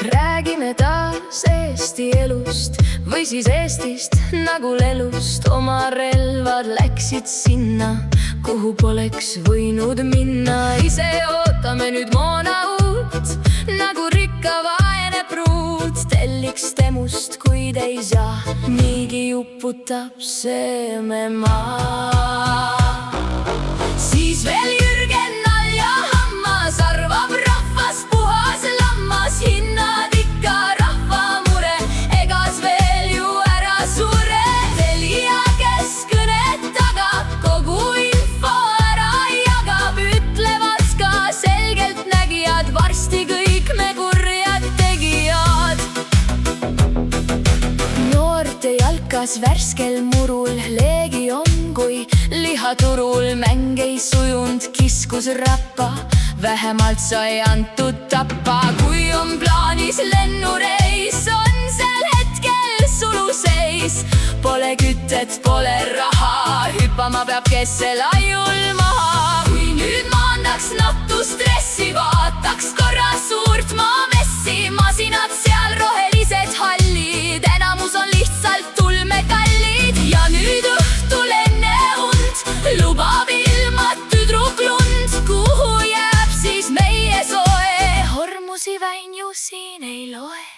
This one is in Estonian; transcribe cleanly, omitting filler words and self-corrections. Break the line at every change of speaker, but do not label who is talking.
Räägime taas Eesti elust või siis Eestist nagu lelust. Oma relvad läksid sinna, kuhu poleks võinud minna. Ise ootame nüüd moona uut, nagu rikka vaene pruut. Telliks temust, kuid ei saa, niigi uputab see me maa. Siis veel Jürgen nalja hammas, arvab rahvas puhas lammas. Hinnad ikka rahva mure, egas veel ju ära sure. Telia, kes kõnet tagab, kogu info ära jagab. Ütlevad ka selgeltnägijad, varsti kõik me kurjad tegijad. Noorte jalkas värskel murul leegion, kui lihaturul mäng ei sujund, kiskus rappa, vähemalt sai antud tappa. Kui on plaanis lennureis, on sel hetkel suluseis. Pole kütet, pole raha, hüppama peab kessel ajul maha. Kui nüüd maandaks naptu stressi, vaataks korra suurt maamessi. Masinad seal rohelised hallid, enamus on lihtsalt tulmekallid. Ja nüüd õhtul enne und lubab ilmad tüdruk lund. Kuhu jääb siis meie soe, hormusi väin ju siin ei loe.